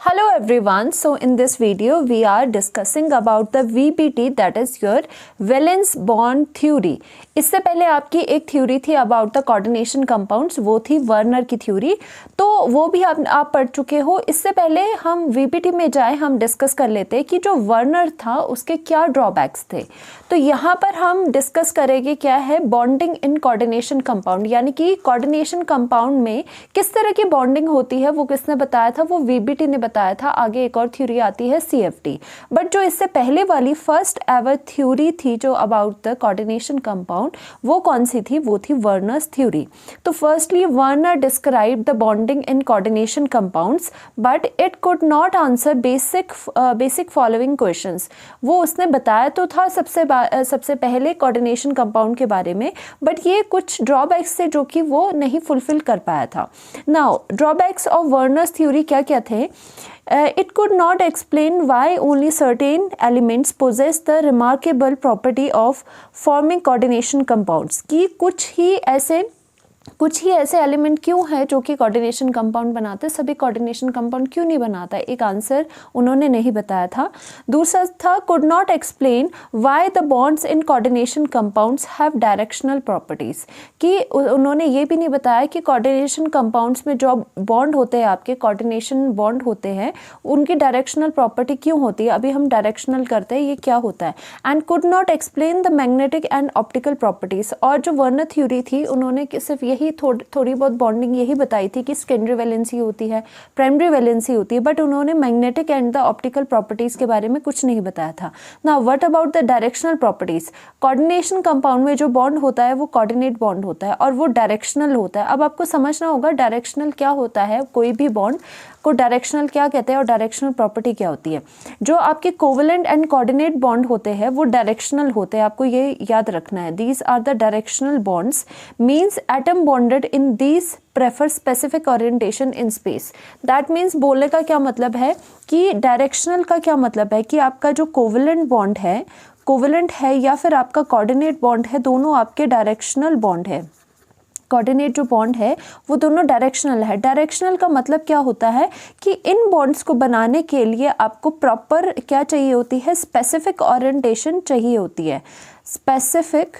Hello everyone, so in this video we are discussing about the VBT, that is your valence bond theory. इससे पहले आपकी एक theory थी about the coordination compounds, वो थी Werner की थ्योरी, तो वो भी आप पढ़ चुके हो। इससे पहले हम VBT में जाए हम डिस्कस कर लेते हैं कि जो वर्नर था उसके क्या ड्रॉबैक्स थे। तो यहाँ पर हम डिस्कस करेंगे क्या है बॉन्डिंग इन कोऑर्डिनेशन कंपाउंड, यानी कि कोऑर्डिनेशन कंपाउंड में किस तरह की बॉन्डिंग होती है। वो किसने बताया था? वो VBT ने बताया था। आगे एक और थ्योरी आती है CFT, बट जो इससे पहले वाली फर्स्ट एवर थ्योरी थी जो अबाउट द कोऑर्डिनेशन कंपाउंड, वो कौन सी थी? वो थी वर्नर्स थ्योरी। तो firstly Werner describe the bonding in coordination compounds but it could not answer basic following questions. वो उसने बताया तो था सबसे पहले कोऑर्डिनेशन कंपाउंड के बारे में, बट ये कुछ ड्रॉबैक्स थे जो कि वो नहीं फुलफिल कर पाया था। Now drawbacks of Werner's theory क्या क्या थे? It could not explain why only certain elements possess the remarkable property of forming coordination compounds। कि कुछ ही ऐसे एलिमेंट क्यों है जो कि कोऑर्डिनेशन कंपाउंड बनाते, सभी कोऑर्डिनेशन कंपाउंड क्यों नहीं बनाता? एक आंसर उन्होंने नहीं बताया था। दूसरा था could not explain why the bonds in coordination compounds have directional properties. कि उन्होंने ये भी नहीं बताया कि कोऑर्डिनेशन कंपाउंड्स में जो बॉन्ड होते हैं, आपके कोऑर्डिनेशन बॉन्ड होते हैं, उनकी डायरेक्शनल प्रॉपर्टी क्यों होती है। अभी हम डायरेक्शनल करते हैं, ये क्या होता है। And could not explain the magnetic and optical properties. और जो वर्नर थ्योरी थी उन्होंने सिर्फ यही थोड़ी बहुत बॉन्डिंग यही बताई थी कि सेकेंडरी वैलेंसी होती है, प्राइमरी वैलेंसी होती है, बट उन्होंने magnetic and the optical properties के बारे में कुछ नहीं बताया था। Now what about the directional properties? Coordination compound में जो बॉन्ड होता है वो कोऑर्डिनेट बॉन्ड होता है और वो डायरेक्शनल होता है। अब आपको समझना होगा डायरेक्शनल क्या होता है, कोई भी बॉन्ड को डायरेक्शनल क्या कहते हैं और डायरेक्शनल प्रॉपर्टी क्या होती है। जो आपके कोवेलेंट एंड कोऑर्डिनेट बॉन्ड होते हैं वो डायरेक्शनल होते हैं, आपको ये याद रखना है। These are the directional bonds means atom bonded in these prefer specific orientation in space. That means बोलने का क्या मतलब है कि डायरेक्शनल का क्या मतलब है कि आपका जो कोवेलेंट है या फिर आपका कोऑर्डिनेट बॉन्ड है, दोनों आपके डायरेक्शनल बॉन्ड है। कोऑर्डिनेट जो बॉन्ड है वो दोनों डायरेक्शनल है। डायरेक्शनल का मतलब क्या होता है कि इन बॉन्ड्स को बनाने के लिए आपको प्रॉपर क्या चाहिए होती है? स्पेसिफिक ओरिएंटेशन चाहिए होती है। स्पेसिफिक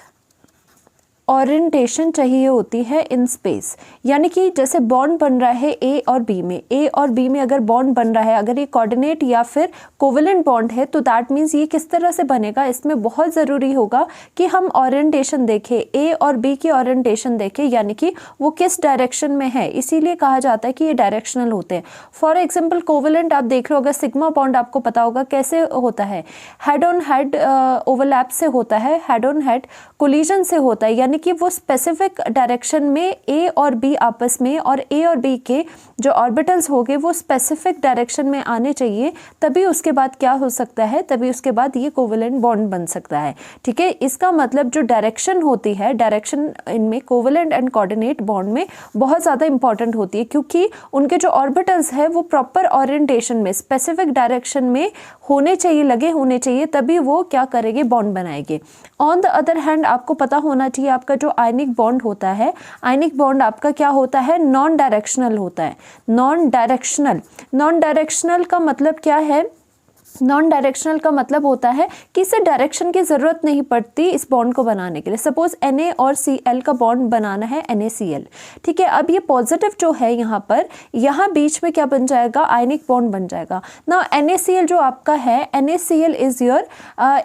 ओरिएंटेशन चाहिए होती है इन स्पेस। यानी कि जैसे बॉन्ड बन रहा है ए और बी में अगर बॉन्ड बन रहा है, अगर ये कोऑर्डिनेट या फिर कोवेलेंट बॉन्ड है, तो दैट मीन्स ये किस तरह से बनेगा, इसमें बहुत ज़रूरी होगा कि हम ओरिएंटेशन देखें, ए और बी की ओरिएंटेशन देखें, यानी कि वो किस डायरेक्शन में है। इसीलिए कहा जाता है कि ये डायरेक्शनल होते हैं। फॉर एग्जाम्पल कोवेलेंट आप देख रहे हो, अगर सिग्मा बॉन्ड आपको पता होगा कैसे होता है, हेड ऑन हेड ओवरलैप से होता है, हेड ऑन हेड कोलिजन से होता है, यानी कि वो स्पेसिफिक डायरेक्शन में ए और बी आपस में, और ए और बी के जो ऑर्बिटल्स होंगे वो स्पेसिफिक डायरेक्शन में आने चाहिए, तभी उसके बाद क्या हो सकता है, तभी उसके बाद ये कोवेलेंट बॉन्ड बन सकता है। ठीक है, इसका मतलब जो डायरेक्शन होती है, डायरेक्शन इनमें कोवेलेंट एंड कोऑर्डिनेट बॉन्ड में बहुत ज़्यादा इंपॉर्टेंट होती है, क्योंकि उनके जो ऑर्बिटल्स है वो प्रॉपर ओरिएंटेशन में स्पेसिफिक डायरेक्शन में लगे होने चाहिए, तभी वो क्या करेंगे, बॉन्ड बनाएंगे। ऑन द अदर हैंड आपको पता होना चाहिए आपका जो आयनिक बॉन्ड होता है, आयनिक बॉन्ड आपका क्या होता है, नॉन डायरेक्शनल होता है। नॉन डायरेक्शनल का मतलब क्या है? नॉन डायरेक्शनल का मतलब होता है कि इसे डायरेक्शन की ज़रूरत नहीं पड़ती इस बॉन्ड को बनाने के लिए। सपोज Na और Cl का बॉन्ड बनाना है, NaCl। ठीक है, अब ये पॉजिटिव जो है यहाँ बीच में क्या बन जाएगा, आयनिक बॉन्ड बन जाएगा ना। NaCl जो आपका है, NaCl इज योर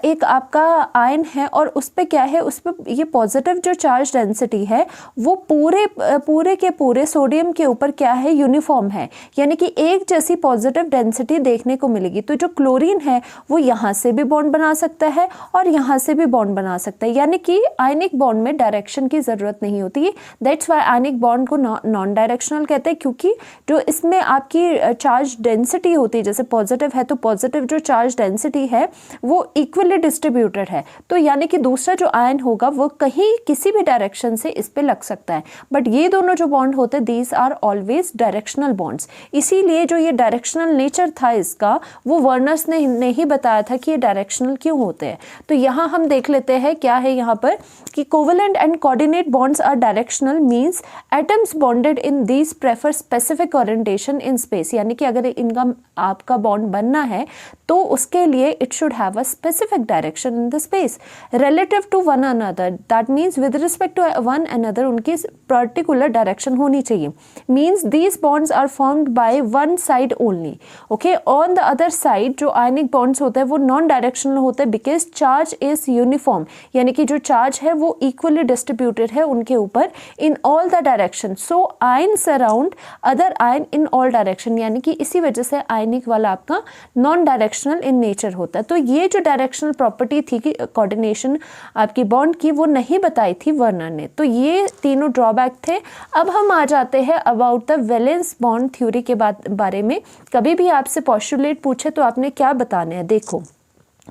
एक आपका आयन है, और उस पर क्या है, उस पर ये पॉजिटिव जो चार्ज डेंसिटी है वो पूरे के पूरे सोडियम के ऊपर क्या है, यूनिफॉर्म है, यानी कि एक जैसी पॉजिटिव डेंसिटी देखने को मिलेगी। तो जो क्लोरीन है वो यहाँ से भी बॉन्ड बना सकता है और यहाँ से भी बॉन्ड बना सकता है, यानी कि आयनिक बॉन्ड में डायरेक्शन की ज़रूरत नहीं होती। दैट्स वाई आयनिक बॉन्ड को नॉन डायरेक्शनल कहते हैं, क्योंकि जो इसमें आपकी चार्ज डेंसिटी होती है, जैसे पॉजिटिव है तो पॉजिटिव जो चार्ज डेंसिटी है वो इक्वली डिस्ट्रीब्यूटेड है, तो यानी कि दूसरा जो आयन होगा वो कहीं किसी भी डायरेक्शन से इस पे लग सकता है। बट ये दोनों जो बॉन्ड होते हैं, these are always directional bonds. इसीलिए जो ये डायरेक्शनल नेचर था इसका, वो वर्नर फिजिसिस्ट ने नहीं बताया था कि ये डायरेक्शनल क्यों होते हैं। तो यहाँ हम देख लेते हैं क्या है यहाँ पर कि covalent and coordinate bonds are directional means atoms bonded in these prefer specific orientation in space, यानी कि अगर इनका आपका बॉन्ड बनना है तो उसके लिए it should have a specific direction in the space relative to one another, that means with respect to one another उनकी पर्टिकुलर डायरेक्शन होनी चाहिए। Means these bonds are formed by one side only, okay. On the other side जो ionic bonds होते हैं वो non directional होते हैं because charge is uniform, यानी कि जो चार्ज है वो इक्वली डिस्ट्रीब्यूटेड है उनके ऊपर in all the direction, so ion surround other ion in all direction, यानी कि इसी वजह से आयनिक वाला आपका नॉन डायरेक्शनल इन नेचर होता है। तो ये जो डायरेक्शनल प्रॉपर्टी थी कि कोऑर्डिनेशन आपकी बॉन्ड की वो नहीं बताई थी वर्नर ने, तो ये तीनों ड्रॉबैक थे। अब हम आ जाते हैं about the valence bond theory के बारे में। कभी भी आपसे पोस्टुलेट पूछे तो आपने क्या बताने हैं, देखो।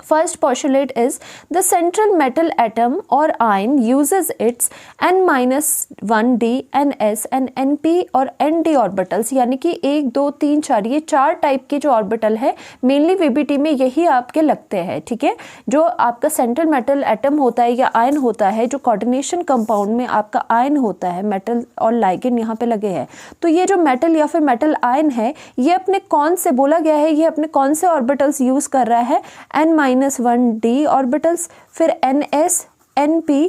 First postulate is the central metal atom or ion uses its n-1d, ns and np और nd orbitals, यानी कि 1 2 3 4 ये 4 टाइप के जो ऑर्बिटल है मेनली वीबीटी में यही आपके लगते हैं, ठीक है। जो आपका सेंट्रल मेटल एटम होता है या आयन होता है, जो कोऑर्डिनेशन कंपाउंड में आपका आयन होता है, मेटल और लाइगेंड यहाँ पे लगे हैं, तो ये जो मेटल या फिर मेटल आयन है ये अपने कौन से बोला गया है, ये अपने कौन से ऑर्बिटल्स यूज कर रहा है, n-1d ऑर्बिटल्स, फिर ns, np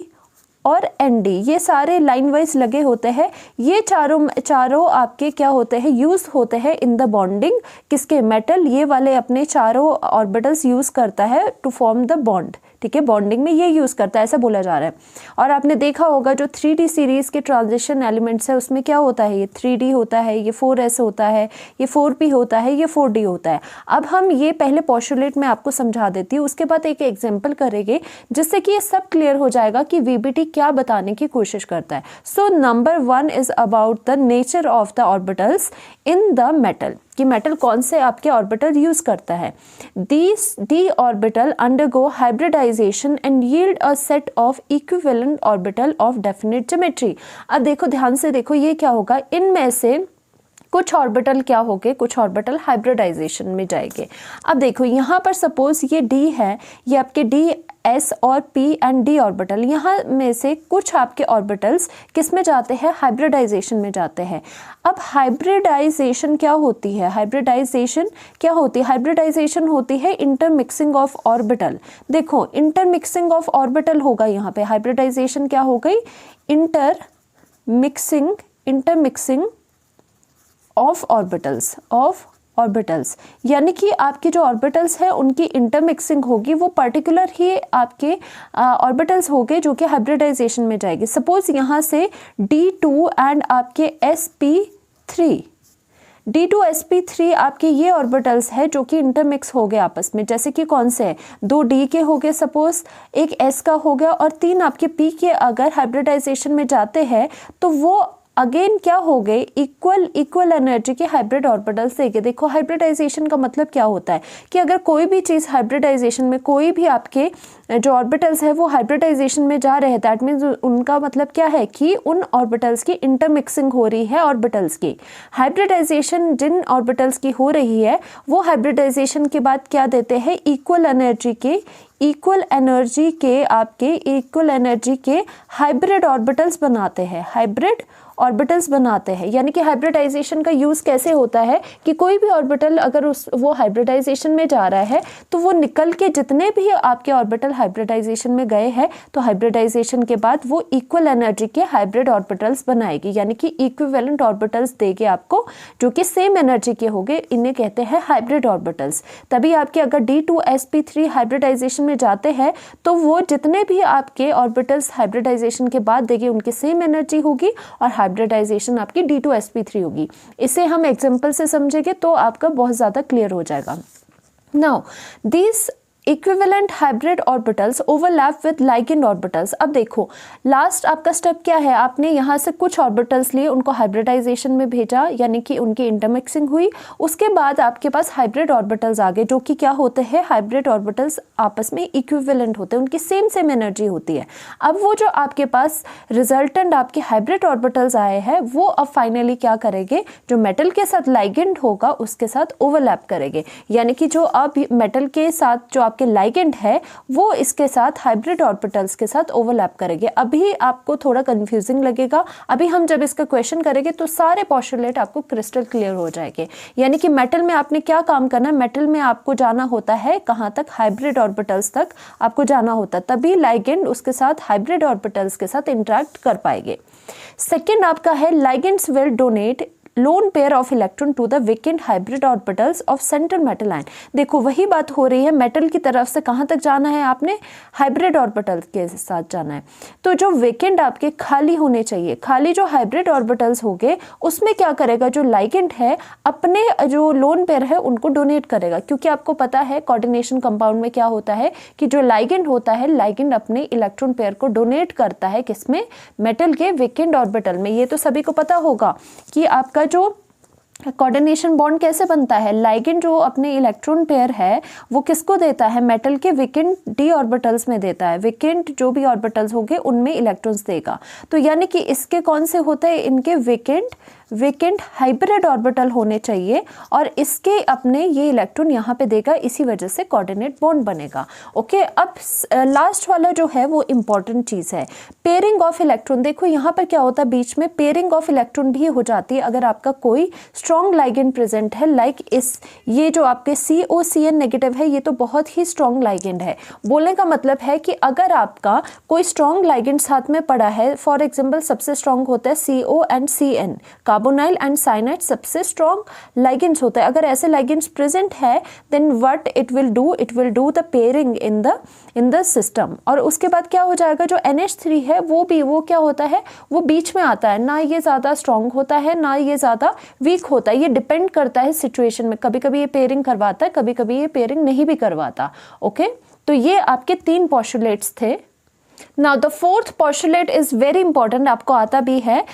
और nd, ये सारे लाइन वाइज लगे होते हैं। ये चारों आपके क्या होते हैं, यूज होते हैं इन द बॉन्डिंग, किसके, मेटल, ये वाले अपने चारों ऑर्बिटल्स यूज करता है टू फॉर्म द बॉन्ड, ठीक है, बॉन्डिंग में ये यूज करता है, ऐसा बोला जा रहा है। और आपने देखा होगा जो 3D सीरीज के ट्रांजिशन एलिमेंट्स है उसमें क्या होता है, ये 3D होता है, ये 4s होता है, ये 4p होता है, ये 4d होता है। अब हम ये पहले पोस्टुलेट में आपको समझा देती हूँ, उसके बाद एक एग्जाम्पल करेंगे जिससे कि ये सब क्लियर हो जाएगा कि वीबीटी क्या बताने की कोशिश करता है। So number 1 is about the nature of the orbitals in the metal, कि मेटल कौन से आपके ऑर्बिटल यूज करता है। These D orbital undergo hybridization and yield a set of equivalent orbital of definite geometry. अब देखो ध्यान से देखो ये क्या होगा, इनमें से कुछ ऑर्बिटल क्या होंगे, कुछ ऑर्बिटल हाइब्रिडाइजेशन में जाएंगे। अब देखो यहाँ पर सपोज ये डी है, ये आपके डी एस और पी एंड डी ऑर्बिटल, यहाँ में से कुछ आपके ऑर्बिटल्स किस में जाते हैं, हाइब्रिडाइजेशन में जाते हैं। अब हाइब्रिडाइजेशन क्या होती है, हाइब्रिडाइजेशन क्या होती है, हाइब्रिडाइजेशन होती है इंटरमिक्सिंग ऑफ ऑर्बिटल। देखो इंटरमिक्सिंग ऑफ ऑर्बिटल होगा यहाँ पे, हाइब्रिडाइजेशन क्या हो गई, इंटरमिक्सिंग ऑफ ऑर्बिटल्स, यानी कि आपके जो ऑर्बिटल्स है उनकी इंटरमिक्सिंग होगी, वो पर्टिकुलर ही आपके ऑर्बिटल्स होंगे जो कि हाइब्रिडाइजेशन में जाएगी। सपोज यहाँ से D2 एंड आपके D2sp3 आपके ये ऑर्बिटल्स है जो कि इंटरमिक्स हो गए आपस में, जैसे कि कौन से है, 2 D के हो गए सपोज, एक S का हो गया और 3 आपके P के अगर हाइब्रिडाइजेशन में जाते हैं तो वो अगेन क्या हो गए, इक्वल एनर्जी के हाइब्रिड ऑर्बिटल्स देंगे। देखो हाइब्रिडाइजेशन का मतलब क्या होता है कि अगर कोई भी चीज़ हाइब्रिडाइजेशन में, कोई भी आपके जो ऑर्बिटल्स है वो हाइब्रिडाइजेशन में जा रहे हैं, दैट मीन्स उनका मतलब क्या है कि उन ऑर्बिटल्स की इंटरमिक्सिंग हो रही है। ऑर्बिटल्स की हाइब्रिडाइजेशन जिन ऑर्बिटल्स की हो रही है वो हाइब्रिडाइजेशन के बाद क्या देते हैं, इक्वल एनर्जी के हाइब्रिड ऑर्बिटल्स बनाते हैं, यानी कि हाइब्रिडाइजेशन का यूज़ कैसे होता है कि कोई भी ऑर्बिटल अगर वो हाइब्रिडाइजेशन में जा रहा है तो वो निकल के जितने भी आपके ऑर्बिटल हाइब्रिडाइजेशन में गए हैं तो हाइब्रिडाइजेशन के बाद वो इक्वल एनर्जी के हाइब्रिड ऑर्बिटल्स बनाएगी, यानी कि इक्विवेलेंट ऑर्बिटल्स देंगे आपको जो कि सेम एनर्जी के होंगे, इन्हें कहते हैं हाइब्रिड ऑर्बिटल्स। तभी आपके अगर D2sp3 हाइब्रिडाइजेशन में जाते हैं तो वो जितने भी आपके ऑर्बिटल्स हाइब्रिडाइजेशन के बाद देंगे उनकी सेम एनर्जी होगी और हाइब्रिडाइजेशन आपकी D2sp3 होगी। इसे हम एग्जांपल से समझेंगे तो आपका बहुत ज़्यादा क्लियर हो जाएगा। Now this equivalent hybrid orbitals overlap with ligand orbitals. अब देखो लास्ट आपका स्टेप क्या है, आपने यहाँ से कुछ ऑर्बिटल्स लिए, उनको हाइब्रिडाइजेशन में भेजा, यानी कि उनकी इंटरमिक्सिंग हुई, उसके बाद आपके पास हाइब्रिड ऑर्बिटल्स आ गए, जो कि क्या होते हैं, हाइब्रिड ऑर्बिटल्स आपस में इक्विवेलेंट होते हैं, उनकी सेम एनर्जी होती है। अब वो जो आपके पास रिजल्टेंट आपके हाइब्रिड ऑर्बिटल्स आए हैं, वो अब फाइनली क्या करेंगे, जो मेटल के साथ लाइगेंड होगा उसके साथ ओवरलैप करेंगे, यानी कि जो अब मेटल के साथ जो आपके लाइगेंड है वो इसके साथ हाइब्रिड ऑर्बिटल्स के साथ ओवरलैप करेंगे। अभी आपको थोड़ा कंफ्यूजिंग लगेगा, अभी हम जब इसका क्वेश्चन करेंगे तो सारे पोस्टुलेट आपको क्रिस्टल क्लियर हो जाएंगे। यानी कि मेटल में आपने क्या काम करना है, मेटल में आपको जाना होता है कहाँ तक, हाइब्रिड ऑर्बिटल्स तक आपको जाना होता है, तभी लाइगेंड उसके साथ हाइब्रिड ऑर्बिटल्स के साथ इंटरेक्ट कर पाएंगे। सेकेंड आपका है ligands will donate lone pair of electron to the vacant hybrid orbitals of central metal ion। देखो वही बात हो रही है, मेटल की तरफ से कहाँ तक जाना है, आपने हाइब्रिड ऑर्बिटल के साथ जाना है। तो जो वेकेंट आपके खाली होने चाहिए, खाली जो हाइब्रिड ऑर्बिटल्स होंगे उसमें क्या करेगा, जो लाइगेंड है अपने जो लोन पेयर है उनको डोनेट करेगा, क्योंकि आपको पता है कोऑर्डिनेशन कंपाउंड में क्या होता है कि जो लाइगेंड होता है, लाइगेंड अपने इलेक्ट्रॉन पेयर को डोनेट करता है किसमें, मेटल के वेकेंट ऑर्बिटल में। ये तो सभी को पता होगा कि आपका जो कोऑर्डिनेशन बॉन्ड कैसे बनता है, लाइगेंड जो अपने इलेक्ट्रॉन पेयर है वो किसको देता है, मेटल के वेकेंट डी ऑर्बिटल्स में देता है, वेकेंट जो भी ऑर्बिटल्स होंगे उनमें इलेक्ट्रॉन्स देगा। तो यानी कि इसके कौन से होते हैं, इनके वेकेंट हाइब्रिड ऑर्बिटल होने चाहिए और इसके अपने ये इलेक्ट्रॉन यहाँ पे देगा, इसी वजह से कोऑर्डिनेट बॉन्ड बनेगा। ओके, अब लास्ट वाला जो है वो इंपॉर्टेंट चीज़ है, पेयरिंग ऑफ इलेक्ट्रॉन। देखो यहाँ पर क्या होता है, बीच में पेयरिंग ऑफ इलेक्ट्रॉन भी हो जाती है अगर आपका कोई स्ट्रॉन्ग लाइगेंड प्रेजेंट है, लाइक ये जो आपके COCN नेगेटिव है, ये तो बहुत ही स्ट्रॉन्ग लाइगेंड है। बोलने का मतलब है कि अगर आपका कोई स्ट्रॉन्ग लाइगेंड साथ में पड़ा है, फॉर एग्जाम्पल सबसे स्ट्रॉन्ग होता है CO and CN, carbonyl and cyanide सबसे स्ट्रॉन्ग लाइगेंड्स होते हैं। अगर ऐसे लाइगेंड्स प्रेजेंट है then what it will do the pairing in the system. और उसके बाद क्या हो जाएगा, जो NH3 है वो क्या होता है, वो बीच में आता है, ना ये ज़्यादा स्ट्रॉन्ग होता है ना ये ज़्यादा वीक होता है, ये डिपेंड करता है सिचुएशन में, कभी कभी ये पेयरिंग करवाता है, कभी कभी ये पेयरिंग नहीं भी करवाता। ओके, तो ये आपके 3 पोस्टुलेट्स थे। Now the fourth postulate is very important, आपको आता भी है।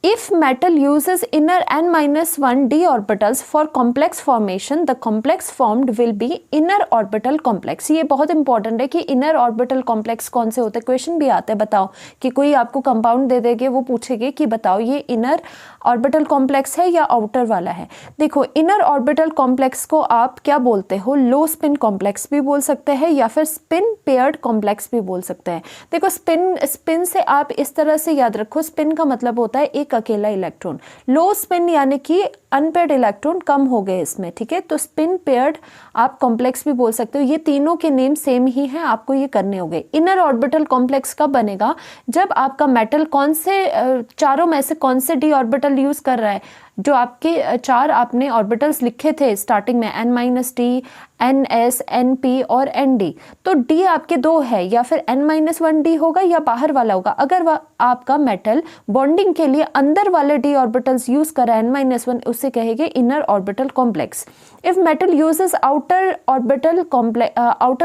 If metal uses inner n-1 d orbitals for complex formation, the complex formed will be inner orbital complex। ये बहुत इंपॉर्टेंट है कि inner orbital complex कौन से होते हैं, क्वेश्चन भी आते हैं। बताओ कि कोई आपको कंपाउंड दे देंगे, वो पूछेंगे कि बताओ ये inner orbital complex है या outer वाला है। देखो inner orbital complex को आप क्या बोलते हो, लो स्पिन कॉम्प्लेक्स भी बोल सकते हैं या फिर स्पिन पेयर्ड कॉम्प्लेक्स भी बोल सकते हैं। देखो स्पिन से आप इस तरह से याद रखो, स्पिन का मतलब होता है एक अकेला इलेक्ट्रॉन, लो स्पिन यानी कि अनपेयर्ड इलेक्ट्रॉन कम हो गए इसमें, ठीक है। तो स्पिन पेयर्ड आप कॉम्प्लेक्स भी बोल सकते हो, ये तीनों के नेम सेम ही हैं, आपको ये करने होंगे। इनर ऑर्बिटल कॉम्प्लेक्स कब बनेगा, जब आपका मेटल कौन से चारों में से कौन से डी ऑर्बिटल यूज कर रहा है, जो आपके 4 आपने ऑर्बिटल्स लिखे थे स्टार्टिंग में, N-D, NS, NP और ND, तो D आपके 2 है, या फिर N-1D होगा या बाहर वाला होगा। अगर आपका मेटल बॉन्डिंग के लिए अंदर वाले D ऑर्बिटल्स यूज कर रहा है N-1, उसे कहेंगे inner orbital complex. If metal uses outer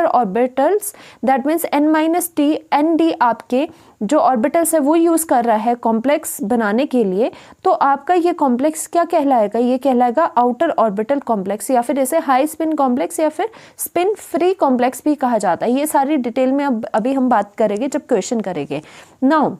orbitals that means N-D, ND आपके जो ऑर्बिटल्स है वो यूज कर रहा है कॉम्प्लेक्स बनाने के लिए, तो आपका ये कॉम्प्लेक्स क्या कहलाएगा, ये कहलाएगा आउटर ऑर्बिटल कॉम्प्लेक्स, या फिर इसे हाई स्पिन कॉम्प्लेक्स या फिर स्पिन फ्री कॉम्प्लेक्स भी कहा जाता है। ये सारी डिटेल में अभी हम बात करेंगे जब क्वेश्चन करेंगे। नाउ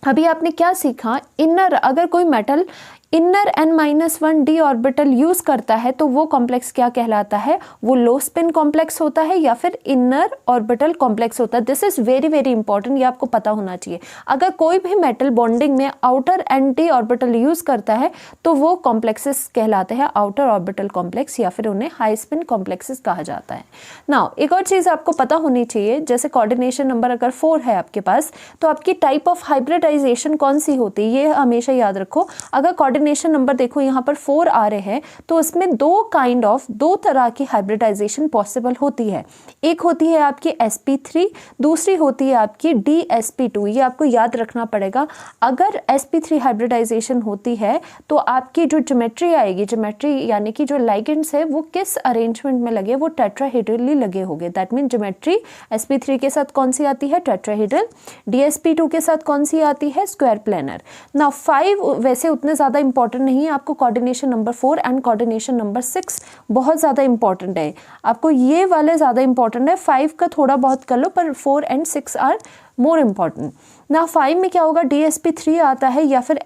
अभी आपने क्या सीखा, इनर, अगर कोई metal inner N-1 d orbital use करता है तो वो कॉम्प्लेक्स क्या कहलाता है, वो लो स्पिन कॉम्प्लेक्स होता है या फिर इनर ऑर्बिटल कॉम्प्लेक्स होता है। This is very very important, ये आपको पता होना चाहिए। अगर कोई भी मेटल बॉन्डिंग में आउटर एंटी ऑर्बिटल यूज करता है तो वो कॉम्प्लेक्सेस कहलाते हैं आउटर ऑर्बिटल कॉम्प्लेक्स, या फिर उन्हें हाई स्पिन कॉम्प्लेक्सेस कहा जाता है। नाउ एक और चीज आपको पता होनी चाहिए, जैसे कोऑर्डिनेशन नंबर अगर 4 है आपके पास, तो आपकी टाइप ऑफ हाइब्रिडाइजेशन कौन सी होती है, ये हमेशा याद रखो। अगर कोऑर्डिनेशन नंबर देखो यहाँ पर 4 आ रहे हैं, तो उसमें दो तरह की हाइब्रिडाइजेशन पॉसिबल होती है। एक होती है आपकी sp3, दूसरी होती है आपकी dsp2। ये आपको याद रखना पड़ेगा। अगर sp3 हाइब्रिडाइजेशन होती है तो आपकी जो ज्योमेट्री आएगी, ज्योमेट्री यानी कि जो लाइगेंड्स है वो किस अरेंजमेंट में लगे, वो टेट्राहेड्रली लगे होंगे। दैट मीन ज्योमेट्री sp3 के साथ कौन सी आती है, टेट्राहेड्रल। dsp2 के साथ कौन सी आती है, स्क्वायर प्लेनर। नाउ 5 वैसे उतने ज़्यादा इंपॉर्टेंट नहीं है, आपको coordination number 4 and coordination number 6 बहुत ज़्यादा इंपॉर्टेंट है। आपको ये वाले ज़्यादा इंपॉर्टेंट है, 5 का थोड़ा बहुत कर लो, पर 4 एंड 6 आर मोर इम्पॉर्टेंट। ना 5 में क्या होगा, dsp3 आता है या फिर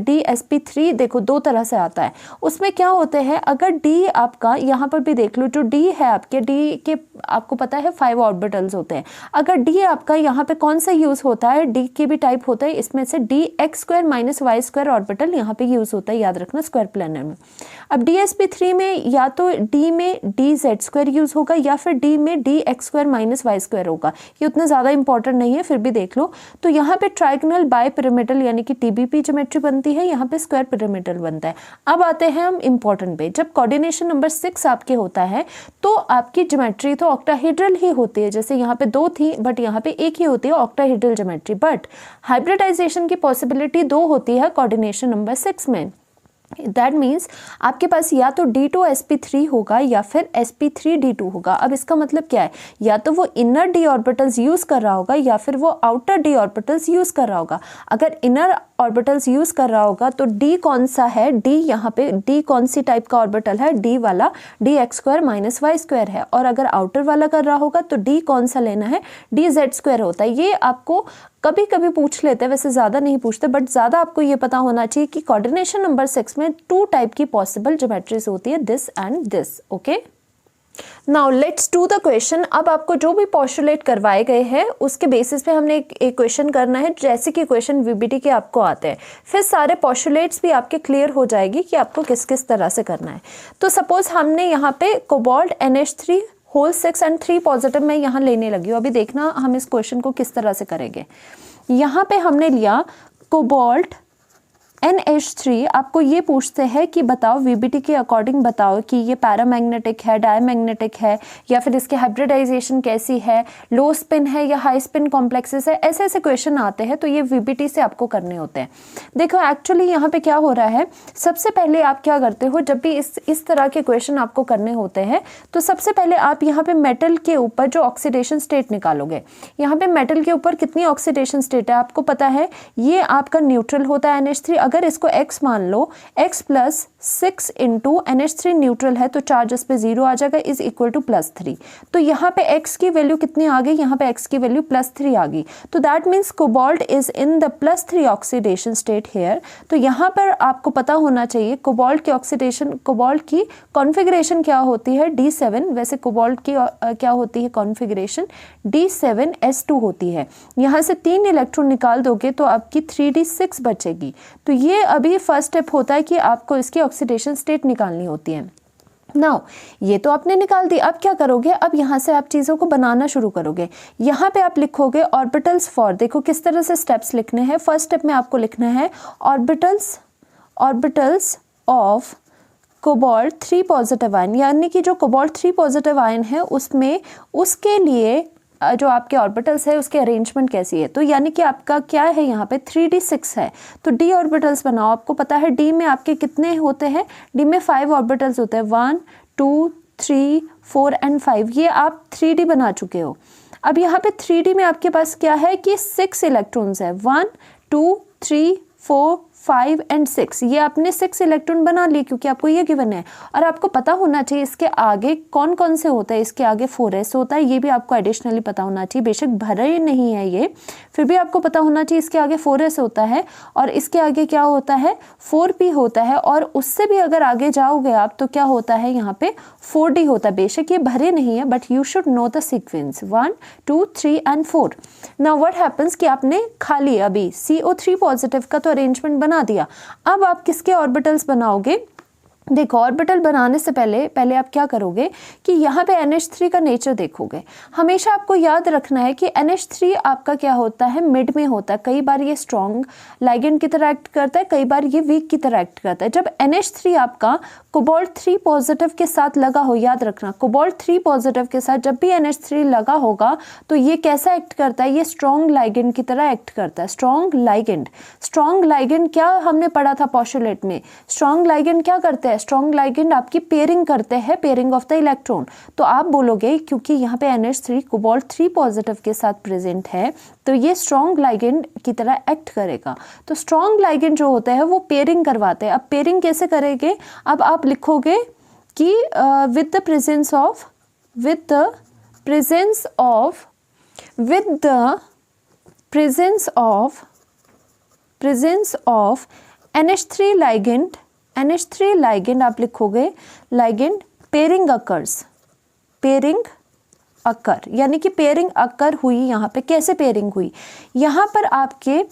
dsp3 देखो दो तरह से आता है। उसमें क्या होते हैं, अगर d आपका यहाँ पर भी देख लो, जो d है आपके, d के आपको पता है 5 ऑर्बिटल्स होते हैं। अगर d आपका यहाँ पे कौन सा यूज़ होता है, d के भी टाइप होता है, इसमें से dx² - y² ऑर्बिटल यहाँ पे यूज़ होता है, याद रखना, स्क्वायर प्लेनर में। अब dsp3 में या तो d में dz² यूज़ होगा या फिर d में dx² - y² होगा। ये उतना ज़्यादा इंपॉर्टेंट नहीं है, फिर भी देख लो। तो यहाँ पे ट्राइगोनल बाय पिरामिडल यानी कि TBP ज्योमेट्री बनती है, यहाँ पे स्क्वायर पिरामिडल बनता है। अब आते हैं हम इंपॉर्टेंट पे। जब कोऑर्डिनेशन नंबर 6 आपके होता है तो आपकी ज्योमेट्री तो ऑक्टाहेड्रल ही होती है, जैसे यहाँ पे 2 थी बट यहाँ पे एक ही होती है, ऑक्टाहेड्रल ज्योमेट्री। बट हाइब्रिडाइजेशन की पॉसिबिलिटी 2 होती है कोऑर्डिनेशन नंबर 6 में। दैट मीन्स आपके पास या तो d2 sp3 होगा या फिर sp3 d2 होगा। अब इसका मतलब क्या है, या तो वो इनर d ऑर्बिटल्स यूज़ कर रहा होगा या फिर वो आउटर d ऑर्बिटल्स यूज़ कर रहा होगा। अगर इनर ऑर्बिटल्स यूज़ कर रहा होगा तो d कौन सा है, d यहाँ पे d कौन सी टाइप का ऑर्बिटल है, d वाला dx² - y² है। और अगर आउटर वाला कर रहा होगा तो d कौन सा लेना है, dz² होता है। ये आपको कभी कभी पूछ लेते हैं, वैसे ज़्यादा नहीं पूछते, बट ज़्यादा आपको ये पता होना चाहिए कि कोऑर्डिनेशन नंबर 6 में 2 टाइप की पॉसिबल ज्योमेट्रीज होती है, this and this. Okay, now let's do the question. अब आपको जो भी पोस्टुलेट करवाए गए हैं उसके बेसिस पे हमने एक क्वेश्चन करना है, जैसे कि क्वेश्चन VBT के आपको आते हैं। फिर सारे पोस्टुलेट्स भी आपके क्लियर हो जाएगी कि आपको किस किस तरह से करना है। तो सपोज हमने यहाँ पे cobalt NH3 whole 6 and 3 positive में यहाँ लेने लगी हूँ। अभी देखना हम इस क्वेश्चन को किस तरह से करेंगे। यहाँ पे हमने लिया कोबाल्ट NH3, आपको ये पूछते हैं कि बताओ VBT के अकॉर्डिंग बताओ कि ये पैरामैग्नेटिक है, डायमैग्नेटिक है, या फिर इसके हाइब्रिडाइजेशन कैसी है, लो स्पिन है या हाई स्पिन कॉम्प्लेक्सेस है। ऐसे ऐसे क्वेश्चन आते हैं तो ये VBT से आपको करने होते हैं। देखो एक्चुअली यहाँ पे क्या हो रहा है, सबसे पहले आप क्या करते हो, जब भी इस तरह के क्वेश्चन आपको करने होते हैं तो सबसे पहले आप यहाँ पे मेटल के ऊपर जो ऑक्सीडेशन स्टेट निकालोगे। यहाँ पे मेटल के ऊपर कितनी ऑक्सीडेशन स्टेट है आपको पता है, ये आपका न्यूट्रल होता है NH3। अगर इसको x मान लो, x + 6 इंटू NH3 न्यूट्रल है तो चार्ज इस पे 0 आ जाएगा, इज इक्वल टू +3। तो यहाँ पे x की वैल्यू कितनी आ गई, यहाँ पे x की वैल्यू +3 आ गई। तो that means cobalt is in the +3 oxidation state here. तो यहाँ पर आपको पता होना चाहिए कोबाल्ट की ऑक्सीडेशन, कोबाल्ट की कॉन्फ़िगरेशन क्या होती है, D7। वैसे कोबाल्ट की क्या होती है कॉन्फ़िगरेशन, D7s2 होती है। यहाँ से 3 इलेक्ट्रॉन निकाल दोगे तो आपकी 3d6 बचेगी। तो ये अभी फर्स्ट स्टेप होता है कि आपको इसकी ऑक्सीडेशन स्टेट निकालनी होती है। नाउ ये तो आपने निकाल दी, अब क्या करोगे, अब यहाँ से आप चीज़ों को बनाना शुरू करोगे। यहाँ पे आप लिखोगे ऑर्बिटल्स फॉर, देखो किस तरह से स्टेप्स लिखने हैं। फर्स्ट स्टेप में आपको लिखना है orbitals of cobalt 3 positive ion, यानी कि जो कोबाल्ट 3 पॉजिटिव आयन है उसमें उसके लिए जो आपके ऑर्बिटल्स है उसके अरेंजमेंट कैसी है। तो यानी कि आपका क्या है, यहाँ पे 3d6 है तो d ऑर्बिटल्स बनाओ। आपको पता है d में आपके कितने होते हैं, d में 5 ऑर्बिटल्स होते हैं, 1 2 3 4 एंड 5। ये आप 3d बना चुके हो। अब यहाँ पे 3d में आपके पास क्या है कि 6 इलेक्ट्रॉन्स है, 1 2 3 4 5 एंड 6। ये आपने 6 इलेक्ट्रॉन बना लिए क्योंकि आपको ये गिवन है। और आपको पता होना चाहिए इसके आगे कौन कौन से होता है, इसके आगे 4s होता है, ये भी आपको एडिशनली पता होना चाहिए। बेशक भरा ही नहीं है ये, फिर भी आपको पता होना चाहिए इसके आगे 4s होता है और इसके आगे क्या होता है 4p होता है, और उससे भी अगर आगे जाओगे आप तो क्या होता है यहाँ पे 4d होता है। बेशक ये भरे नहीं है but you should know the sequence 1 2 3 and 4। Now what happens कि आपने खाली अभी CO3 पॉजिटिव का तो अरेंजमेंट बना दिया। अब आप किसके ऑर्बिटल्स बनाओगे, देखो ऑर्बिटल बनाने से पहले आप क्या करोगे कि यहाँ पे NH3 का नेचर देखोगे। हमेशा आपको याद रखना है कि NH3 आपका क्या होता है, मिड में होता है। कई बार ये स्ट्रॉन्ग लाइगेंड की तरह एक्ट करता है, कई बार ये वीक की तरह एक्ट करता है। जब NH3 आपका कोबाल्ट 3 पॉजिटिव के साथ लगा हो, याद रखना कोबाल्ट 3 पॉजिटिव के साथ जब भी NH3 लगा होगा तो ये कैसा एक्ट करता है, ये स्ट्रॉन्ग लाइगेंड की तरह एक्ट करता है। स्ट्रॉन्ग लाइगेंड क्या हमने पढ़ा था पोस्टुलेट में, स्ट्रॉन्ग लाइगेंड क्या करते हैं, स्ट्रॉन्ग लाइगेंड आपकी पेयरिंग करते हैं, पेयरिंग ऑफ द इलेक्ट्रॉन। तो आप बोलोगे क्योंकि यहाँ पे NH3 कोबाल्ट 3 पॉजिटिव के साथ प्रेजेंट है तो ये स्ट्रॉन्ग लाइगेंड की तरह एक्ट करेगा। तो स्ट्रॉन्ग लाइगेंड जो होते हैं वो पेयरिंग करवाते हैं। अब पेयरिंग कैसे करेंगे, अब आप लिखोगे कि with the presence of NH3 ligand आप लिखोगे लाइगेंड पेयरिंग अकर, यानी कि पेयरिंग अकर हुई। यहाँ पे कैसे पेयरिंग हुई, यहाँ पर आपके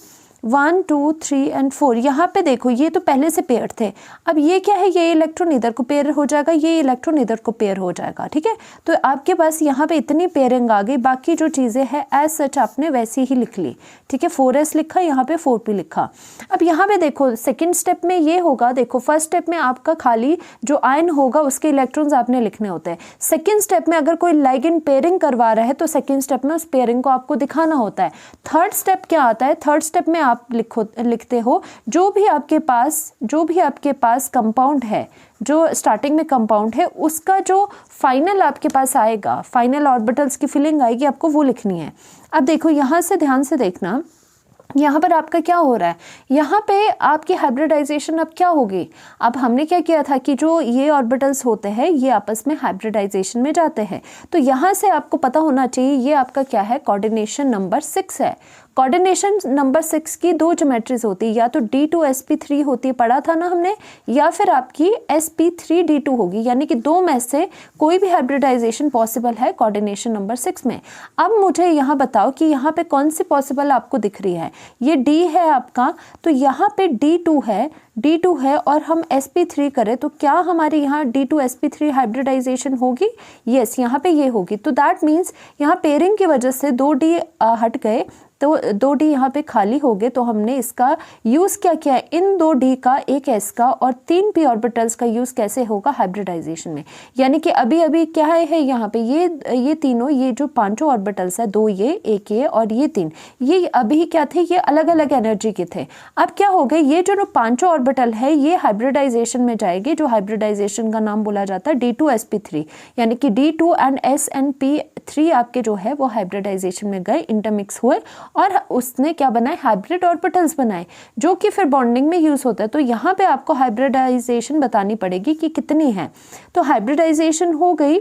1 2 3 और 4 यहाँ पे देखो ये तो पहले से पेयर थे। अब ये क्या है, ये इलेक्ट्रॉन इधर को पेयर हो जाएगा, ये इलेक्ट्रॉन इधर को पेयर हो जाएगा। ठीक है, तो आपके पास यहाँ पे इतनी पेयरिंग आ गई। बाकी जो चीज़ें हैं एज सच आपने वैसी ही लिख ली। ठीक है, 4s लिखा, यहाँ पे 4p लिखा। अब यहाँ पे देखो सेकेंड स्टेप में ये होगा, देखो फर्स्ट स्टेप में आपका खाली जो आयन होगा उसके इलेक्ट्रॉन्स आपने लिखने होते हैं। सेकेंड स्टेप में अगर कोई लाइगेंड पेयरिंग करवा रहा है तो सेकेंड स्टेप में उस पेयरिंग को आपको दिखाना होता है। थर्ड स्टेप क्या आता है, थर्ड स्टेप में आप लिखते हो जो भी आपके पास कंपाउंड है, जो स्टार्टिंग में कंपाउंड है उसका जो फाइनल आपके पास आएगा, फाइनल ऑर्बिटल्स की फिलिंग आएगी, आपको वो लिखनी है। अब देखो यहाँ से ध्यान से देखना, यहाँ पर आपका क्या हो रहा है, यहाँ पे आपकी हाइब्रिडाइजेशन अब क्या होगी। अब हमने क्या किया था कि जो ये ऑर्बिटल्स होते हैं ये आपस में हाइब्रिडाइजेशन में जाते हैं। तो यहाँ से आपको पता होना चाहिए ये आपका क्या है, कोऑर्डिनेशन नंबर 6 है। कोऑर्डिनेशन नंबर 6 की दो ज्योमेट्रीज होती है, या तो D2sp3 होती है, पढ़ा था ना हमने, या फिर आपकी sp3d2 होगी। यानी कि दो में से कोई भी हाइब्रिडाइजेशन पॉसिबल है कोऑर्डिनेशन नंबर 6 में। अब मुझे यहाँ बताओ कि यहाँ पे कौन सी पॉसिबल आपको दिख रही है, ये D है आपका, तो यहाँ पे D2 है और हम sp3 करें तो क्या हमारे यहाँ D2sp3 हाइब्रिडाइजेशन होगी, यस यहाँ पे ये होगी। तो दैट मीन्स यहाँ पेयरिंग की वजह से 2D हट गए, तो 2D यहाँ पे खाली हो गए। तो हमने इसका यूज़ क्या किया, इन 2D का, एक S का और 3p ऑर्बिटल्स का यूज़ कैसे होगा हाइब्रिडाइजेशन में। यानी कि अभी क्या है यहाँ पे ये तीनों, ये जो पांचों ऑर्बिटल्स है, 2 ये, 1 ये और ये 3, ये अभी क्या थे, ये अलग अलग एनर्जी के थे। अब क्या हो गए, ये जो पांचों ऑर्बिटल है ये हाइब्रिडाइजेशन में जाएगी, जो हाइब्रिडाइजेशन का नाम बोला जाता है D2sp3। यानी कि D2 and S and P3 आपके जो है वो हाइब्रिडाइजेशन में गए, इंटरमिक्स हुए और उसने क्या बनाए, हाइब्रिड ऑर्बिटल्स बनाए, जो कि फिर बॉन्डिंग में यूज होता है। तो यहाँ पे आपको हाइब्रिडाइजेशन बतानी पड़ेगी कि कितनी है। तो हाइब्रिडाइजेशन हो गई।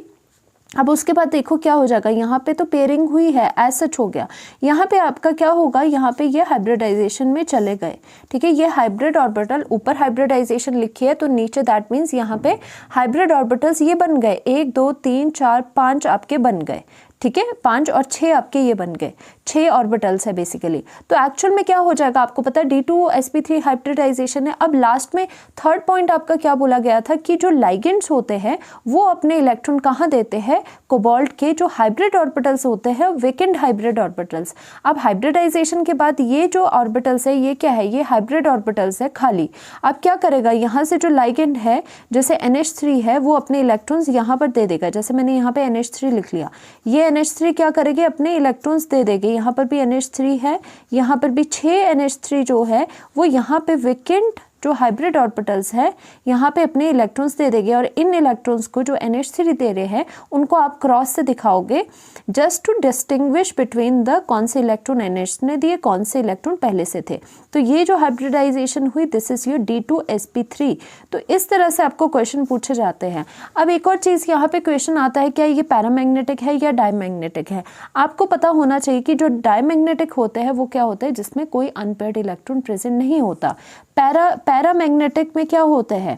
अब उसके बाद देखो क्या हो जाएगा, यहाँ पे तो पेयरिंग हुई है, एज सच हो गया। यहाँ पे आपका क्या होगा, यहाँ पे ये हाइब्रिडाइजेशन में चले गए। ठीक है, ये हाइब्रिड ऑर्बिटल, ऊपर हाइब्रिडाइजेशन लिखी है तो नीचे दैट मीन्स यहाँ पे हाइब्रिड ऑर्बिटल्स ये बन गए, 1 2 3 4 5 आपके बन गए। ठीक है, 5 और 6 आपके ये बन गए, 6 ऑर्बिटल्स है बेसिकली। तो एक्चुअल में क्या हो जाएगा, आपको पता है D2sp3 हाइब्रिडाइजेशन है। अब लास्ट में थर्ड पॉइंट आपका क्या बोला गया था कि जो लाइगेंड्स होते हैं वो अपने इलेक्ट्रॉन कहाँ देते हैं, कोबाल्ट के जो हाइब्रिड ऑर्बिटल्स होते हैं, वेकेंट हाइब्रिड ऑर्बिटल्स। अब हाइब्रिडाइजेशन के बाद ये जो ऑर्बिटल्स है ये क्या है, ये हाइब्रिड ऑर्बिटल्स है खाली। अब क्या करेगा, यहाँ से जो लाइगेंड है जैसे NH3 है वो अपने इलेक्ट्रॉन्स यहाँ पर दे देगा। जैसे मैंने यहाँ पे NH3 लिख लिया, ये NH3 क्या करेगी, अपने इलेक्ट्रॉन्स दे देगी। यहाँ पर भी NH3 है, यहाँ पर भी 6 NH3 जो है वो यहाँ पे वेकेंट जो हाइब्रिड ऑर्बिटल्स है यहाँ पे अपने इलेक्ट्रॉन्स दे देंगे। और इन इलेक्ट्रॉन्स को जो NH3 दे रहे हैं उनको आप क्रॉस से दिखाओगे, just to distinguish between the कौन से इलेक्ट्रॉन NH ने दिए, कौन से इलेक्ट्रॉन पहले से थे। तो ये जो हाइब्रिडाइजेशन हुई, दिस इज योर D2sp3। तो इस तरह से आपको क्वेश्चन पूछे जाते हैं। अब एक और चीज़ यहाँ पे क्वेश्चन आता है, क्या ये पैरामैग्नेटिक है या डायमैग्नेटिक है। आपको पता होना चाहिए कि जो डायमैग्नेटिक होते हैं वो क्या होते हैं, जिसमें कोई अनपेयर्ड इलेक्ट्रॉन प्रेजेंट नहीं होता। पैरामैग्नेटिक में क्या होते हैं,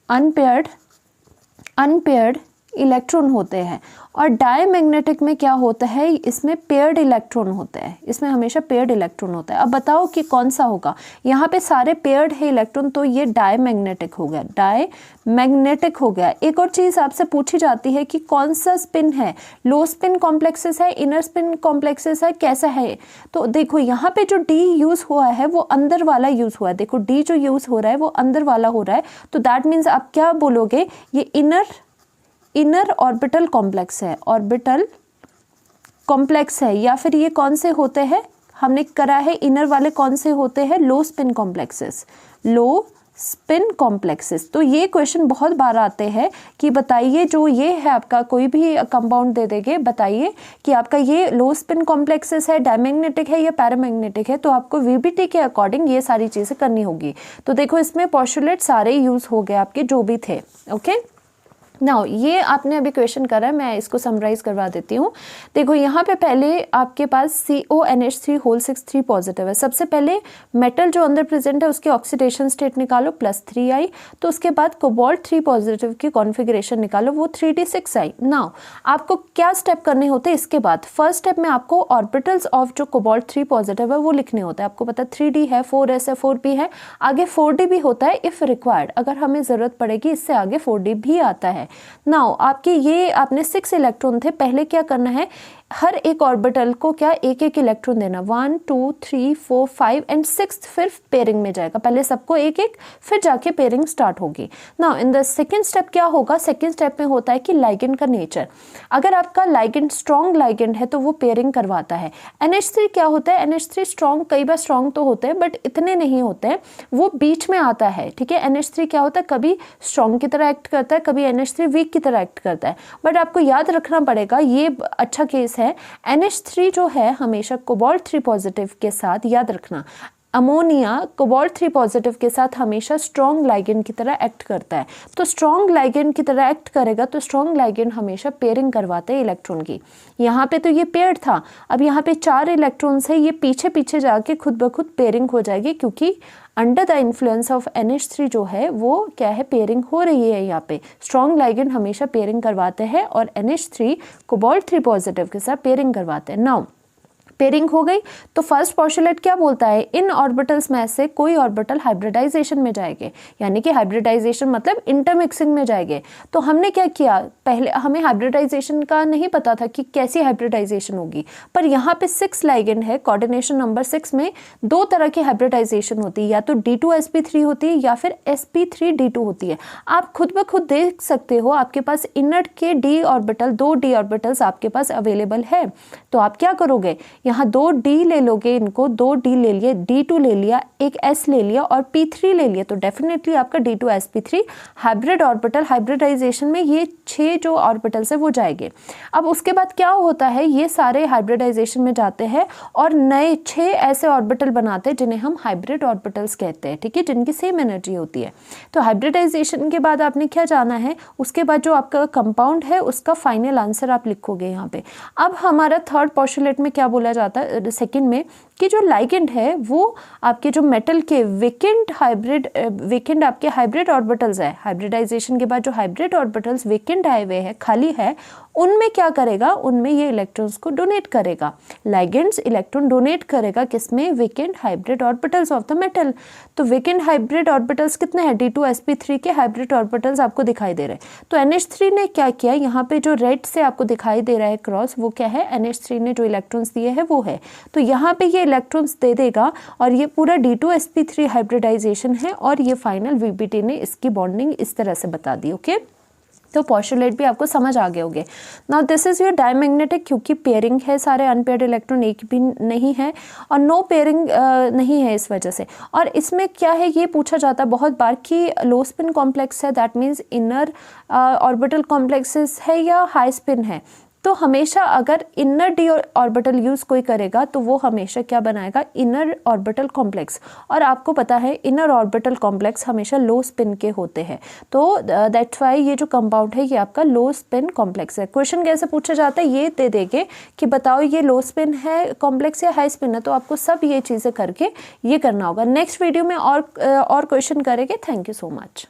अनपेयर्ड इलेक्ट्रॉन होते हैं। और डायमैग्नेटिक में क्या होता है, इसमें पेयर्ड इलेक्ट्रॉन होता है, इसमें हमेशा पेयर्ड इलेक्ट्रॉन होता है। अब बताओ कि कौन सा होगा, यहाँ पे सारे पेयर्ड है इलेक्ट्रॉन, तो ये डायमैग्नेटिक हो गया, डायमैग्नेटिक हो गया। एक और चीज़ आपसे पूछी जाती है कि कौन सा स्पिन है, लो स्पिन कॉम्प्लेक्सेस है, इनर स्पिन कॉम्प्लेक्सेस है, कैसा है। तो देखो यहाँ पे जो डी यूज़ हुआ है वो अंदर वाला यूज़ हुआ है, देखो डी जो यूज़ हो रहा है वो अंदर वाला हो रहा है, तो दैट मीन्स आप क्या बोलोगे, ये इनर ऑर्बिटल कॉम्प्लेक्स है, ऑर्बिटल कॉम्प्लेक्स है। या फिर ये कौन से होते हैं, हमने करा है इनर वाले कौन से होते हैं, लो स्पिन कॉम्प्लेक्सेस, लो स्पिन कॉम्प्लेक्सेस। तो ये क्वेश्चन बहुत बार आते हैं कि बताइए जो ये है आपका कोई भी कंपाउंड दे देंगे, बताइए कि आपका ये लो स्पिन कॉम्प्लेक्सेस है, डायमैग्नेटिक है या पैरामैग्नेटिक है। तो आपको वीबीटी के अकॉर्डिंग ये सारी चीज़ें करनी होगी। तो देखो इसमें पोस्टुलेट सारे यूज़ हो गए आपके जो भी थे। ओके, नाउ ये आपने अभी क्वेश्चन करा है, मैं इसको समराइज करवा देती हूँ। देखो यहाँ पे पहले आपके पास CONH3 होल 6 पॉजिटिव है। सबसे पहले मेटल जो अंदर प्रेजेंट है उसकी ऑक्सीडेशन स्टेट निकालो +3 आई, तो उसके बाद कोबाल्ट 3 पॉजिटिव की कॉन्फ़िगरेशन निकालो, वो 3d6 आई। नाउ आपको क्या स्टेप करने होते हैं इसके बाद, फर्स्ट स्टेप में आपको ऑर्बिटल्स ऑफ जो कोबाल्ट 3 पॉजिटिव है वो लिखने होता है। आपको पता है 3d है, 4s है, 4p है, आगे 4d भी होता है इफ़ रिक्वायर्ड, अगर हमें ज़रूरत पड़ेगी इससे आगे 4d भी आता है। नाउ आपके ये आपने 6 इलेक्ट्रॉन थे, पहले क्या करना है, हर एक ऑर्बिटल को क्या एक एक इलेक्ट्रॉन देना, 1 2 3 4 5 एंड 6 फिर पेयरिंग में जाएगा, पहले सबको एक एक, फिर जाके पेयरिंग स्टार्ट होगी। Now in the second step क्या होगा, सेकेंड स्टेप में होता है कि लाइगेंड का नेचर, अगर आपका लाइगेंड स्ट्रॉन्ग लाइगेंड है तो वो पेयरिंग करवाता है। NH3 क्या होता है, NH3 स्ट्रॉन्ग, कई बार स्ट्रॉन्ग तो होते हैं बट इतने नहीं होते हैं, वो बीच में आता है। ठीक है, NH3 क्या होता है, कभी स्ट्रॉन्ग की तरह एक्ट करता है, कभी NH3 वीक की तरह एक्ट करता है, बट आपको याद रखना पड़ेगा, ये अच्छा केस है। NH3 जो है हमेशा कोबाल्ट 3 पॉजिटिव के साथ, याद रखना अमोनिया कोबाल्ट 3 पॉजिटिव के साथ हमेशा स्ट्रॉन्ग लाइगेंड की तरह एक्ट करता है। तो स्ट्रॉन्ग लाइगेंड की तरह एक्ट करेगा तो स्ट्रॉन्ग लाइगेंड हमेशा पेयरिंग करवाते हैं इलेक्ट्रॉन की। यहाँ पे तो ये पेयर्ड था, अब यहाँ पे 4 इलेक्ट्रॉन्स है, ये पीछे पीछे जाके खुद ब खुद पेयरिंग हो जाएगी, क्योंकि under the influence of NH3 जो है वो क्या है, पेयरिंग हो रही है। यहाँ पे स्ट्रॉन्ग लाइगेंड हमेशा पेयरिंग करवाते हैं और NH3 कोबाल्ट 3 पॉजिटिव के साथ पेयरिंग करवाते हैं। नाउ पेयरिंग हो गई तो फर्स्ट पोस्टुलेट क्या बोलता है, इन ऑर्बिटल्स में से कोई ऑर्बिटल हाइब्रिडाइजेशन में जाएंगे, यानी कि हाइब्रिडाइजेशन मतलब इंटरमिक्सिंग में जाएंगे। तो हमने क्या किया, पहले हमें हाइब्रिडाइजेशन का नहीं पता था कि कैसी हाइब्रिडाइजेशन होगी, पर यहाँ पे 6 लाइगेंड है, कोऑर्डिनेशन नंबर 6 में 2 तरह की हाइब्रिडाइजेशन होती है, या तो D2sp3 होती है या फिर sp3d2 होती है। आप खुद ब खुद देख सकते हो, आपके पास इनर के d ऑर्बिटल, 2 d ऑर्बिटल्स आपके पास अवेलेबल है, तो आप क्या करोगे, यहाँ 2 D ले लोगे, इनको 2 D ले लिए, D2 ले लिया, एक S ले लिया और P3 ले लिया, तो डेफिनेटली आपका D2sp3 हाइब्रिड ऑर्बिटल, हाइब्रिडाइजेशन में ये 6 जो ऑर्बिटल्स है वो जाएंगे। अब उसके बाद क्या होता है, ये सारे हाइब्रिडाइजेशन में जाते हैं और नए 6 ऐसे ऑर्बिटल बनाते हैं जिन्हें हम हाइब्रिड ऑर्बिटल्स कहते हैं, ठीक है, जिनकी सेम एनर्जी होती है। तो हाइब्रिडाइजेशन के बाद आपने क्या जाना है, उसके बाद जो आपका कंपाउंड है उसका फाइनल आंसर आप लिखोगे यहाँ पे। अब हमारा थर्ड पोस्टुलेट में क्या बोला जाता है, सेकंड में, कि जो लाइगेंड है वो आपके जो मेटल के वेकेंट आपके हाइब्रिड ऑर्बिटल्स है, हाइब्रिडाइजेशन के बाद जो हाइब्रिड ऑर्बिटल्स वेकेंट आए हुए हैं, खाली है, उनमें क्या करेगा, उनमें ये इलेक्ट्रॉन्स को डोनेट करेगा, लाइगेंड्स इलेक्ट्रॉन डोनेट करेगा, किसमें, vacant hybrid orbitals of the metal. तो वेकेंट हाइब्रिड ऑर्बिटल्स कितने हैं, D2sp3 के हाइब्रिड ऑर्बिटल्स आपको दिखाई दे रहे हैं। तो NH3 ने क्या किया, यहाँ पे जो रेड से आपको दिखाई दे रहा है क्रॉस, वो क्या है, NH3 ने जो इलेक्ट्रॉन्स दिए हैं वो है, तो यहाँ पे ये इलेक्ट्रॉन्स दे देगा और ये पूरा D2sp3 हाइब्रिडाइजेशन है और ये फाइनल VBT ने इसकी बॉन्डिंग इस तरह से बता दी। ओके, तो पोस्टुलेट भी आपको समझ आ गए होंगे। Now this is your diamagnetic, क्योंकि पेयरिंग है, सारे अनपेयर्ड इलेक्ट्रॉन एक भी नहीं है और नो पेयरिंग नहीं है इस वजह से। और इसमें क्या है, ये पूछा जाता है बहुत बार कि लो स्पिन कॉम्प्लेक्स है, that means inner orbital complexes है या हाई स्पिन है। तो हमेशा अगर इनर डी ऑर्बिटल यूज़ कोई करेगा तो वो हमेशा क्या बनाएगा, इनर ऑर्बिटल कॉम्प्लेक्स, और आपको पता है इनर ऑर्बिटल कॉम्प्लेक्स हमेशा लो स्पिन के होते हैं। तो दैट्स वाई ये जो कंपाउंड है ये आपका लो स्पिन कॉम्प्लेक्स है। क्वेश्चन कैसे पूछा जाता है, ये दे देंगे कि बताओ ये लो स्पिन है कॉम्प्लेक्स या हाई स्पिन है, तो आपको सब ये चीज़ें करके ये करना होगा। नेक्स्ट वीडियो में और क्वेश्चन करेंगे। Thank you so much.